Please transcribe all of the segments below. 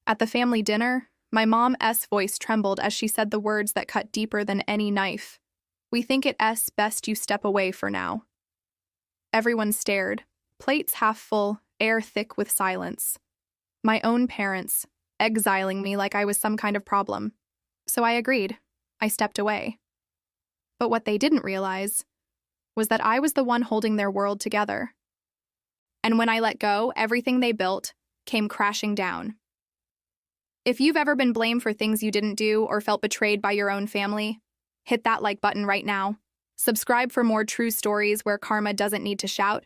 At the family dinner, my mom's voice trembled as she said the words that cut deeper than any knife. "We think it's best you step away for now." Everyone stared, plates half full, air thick with silence. My own parents, exiling me like I was some kind of problem. So I agreed. I stepped away. But what they didn't realize was that I was the one holding their world together. And when I let go, everything they built came crashing down. If you've ever been blamed for things you didn't do or felt betrayed by your own family, hit that like button right now. Subscribe for more true stories where karma doesn't need to shout,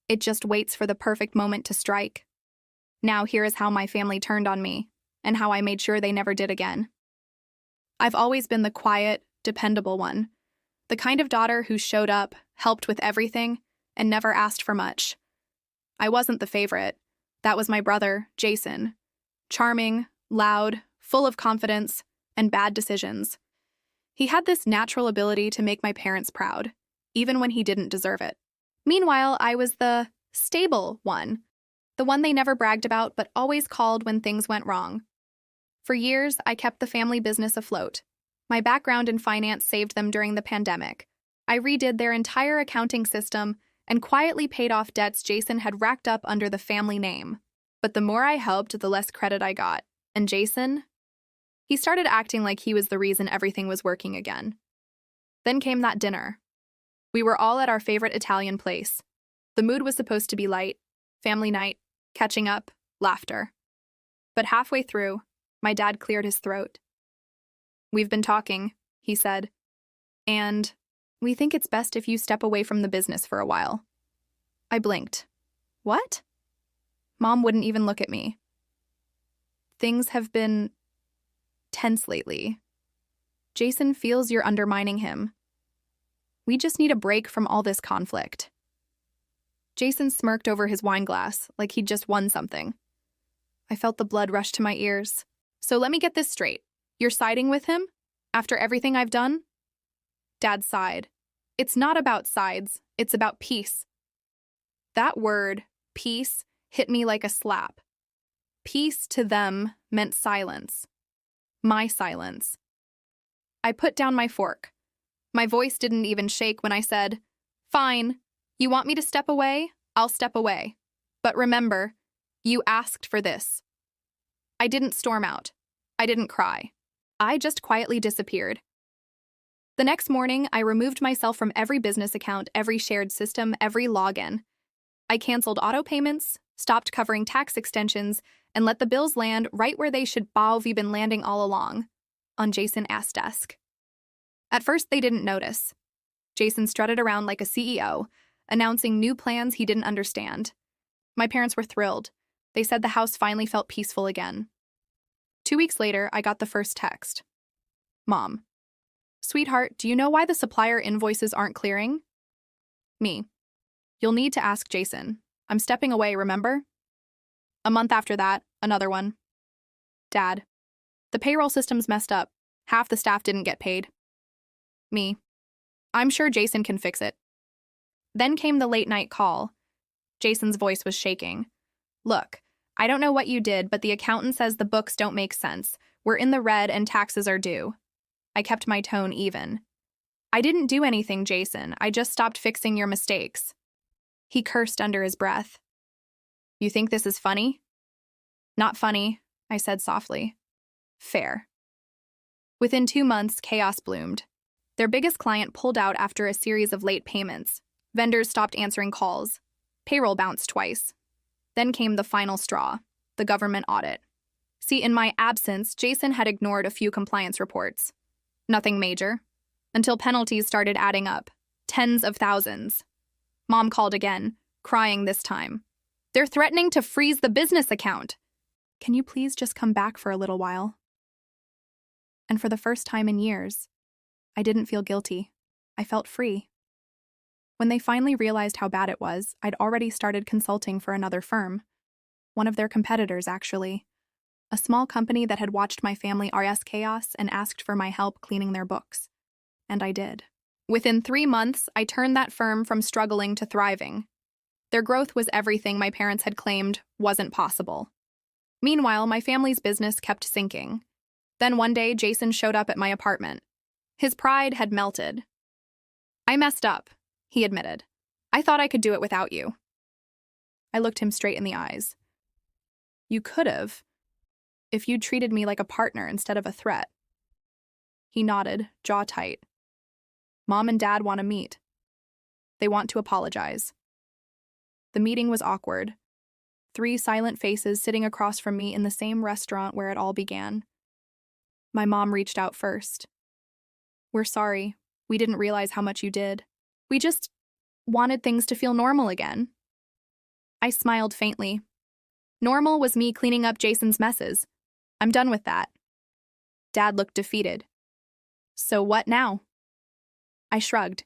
it just waits for the perfect moment to strike. Now here is how my family turned on me, and how I made sure they never did again. I've always been the quiet, dependable one, the kind of daughter who showed up, helped with everything, and never asked for much. I wasn't the favorite. That was my brother, Jason. Charming, loud, full of confidence, and bad decisions. He had this natural ability to make my parents proud, even when he didn't deserve it. Meanwhile, I was the stable one, the one they never bragged about but always called when things went wrong. For years, I kept the family business afloat. My background in finance saved them during the pandemic. I redid their entire accounting system and quietly paid off debts Jason had racked up under the family name. But the more I helped, the less credit I got. And Jason? He started acting like he was the reason everything was working again. Then came that dinner. We were all at our favorite Italian place. The mood was supposed to be light, family night, catching up, laughter. But halfway through, my dad cleared his throat. "We've been talking," he said, "and we think it's best if you step away from the business for a while." I blinked. What? Mom wouldn't even look at me. "Things have been tense lately. Jason feels you're undermining him. We just need a break from all this conflict." Jason smirked over his wine glass like he'd just won something. I felt the blood rush to my ears. "So let me get this straight. You're siding with him? After everything I've done?" Dad sighed. "It's not about sides. It's about peace." That word, peace, hit me like a slap. Peace to them meant silence. My silence. I put down my fork. My voice didn't even shake when I said, "Fine. You want me to step away? I'll step away. But remember, you asked for this." I didn't storm out. I didn't cry. I just quietly disappeared. The next morning, I removed myself from every business account, every shared system, every login. I canceled auto payments, stopped covering tax extensions, and let the bills land right where they should have been landing all along, on Jason's desk. At first, they didn't notice. Jason strutted around like a CEO, announcing new plans he didn't understand. My parents were thrilled. They said the house finally felt peaceful again. 2 weeks later, I got the first text. "Mom. Sweetheart, do you know why the supplier invoices aren't clearing?" Me. "You'll need to ask Jason. I'm stepping away, remember?" A month after that, another one. "Dad. The payroll system's messed up. Half the staff didn't get paid." Me. "I'm sure Jason can fix it." Then came the late-night call. Jason's voice was shaking. "Look, I don't know what you did, but the accountant says the books don't make sense. We're in the red and taxes are due." I kept my tone even. "I didn't do anything, Jason. I just stopped fixing your mistakes." He cursed under his breath. "You think this is funny?" "Not funny," I said softly. "Fair." Within 2 months, chaos bloomed. Their biggest client pulled out after a series of late payments. Vendors stopped answering calls. Payroll bounced twice. Then came the final straw, the government audit. See, in my absence, Jason had ignored a few compliance reports. Nothing major. Until penalties started adding up. Tens of thousands. Mom called again, crying this time. "They're threatening to freeze the business account. Can you please just come back for a little while?" And for the first time in years, I didn't feel guilty. I felt free. When they finally realized how bad it was, I'd already started consulting for another firm. One of their competitors, actually. A small company that had watched my family RS chaos and asked for my help cleaning their books. And I did. Within 3 months, I turned that firm from struggling to thriving. Their growth was everything my parents had claimed wasn't possible. Meanwhile, my family's business kept sinking. Then one day, Jason showed up at my apartment. His pride had melted. "I messed up," he admitted. "I thought I could do it without you." I looked him straight in the eyes. "You could have, if you'd treated me like a partner instead of a threat." He nodded, jaw tight. "Mom and Dad want to meet. They want to apologize." The meeting was awkward. 3 silent faces sitting across from me in the same restaurant where it all began. My mom reached out first. "We're sorry. We didn't realize how much you did. We just wanted things to feel normal again." I smiled faintly. Normal was me cleaning up Jason's messes. I'm done with that. Dad looked defeated. "So what now?" I shrugged.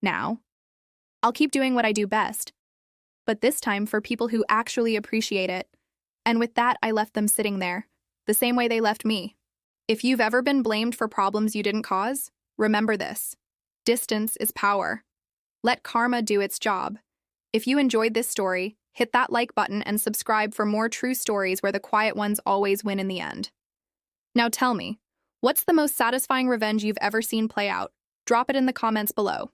"Now? I'll keep doing what I do best, but this time for people who actually appreciate it." And with that, I left them sitting there, the same way they left me. If you've ever been blamed for problems you didn't cause, remember this. Distance is power. Let karma do its job. If you enjoyed this story, hit that like button and subscribe for more true stories where the quiet ones always win in the end. Now tell me, what's the most satisfying revenge you've ever seen play out? Drop it in the comments below.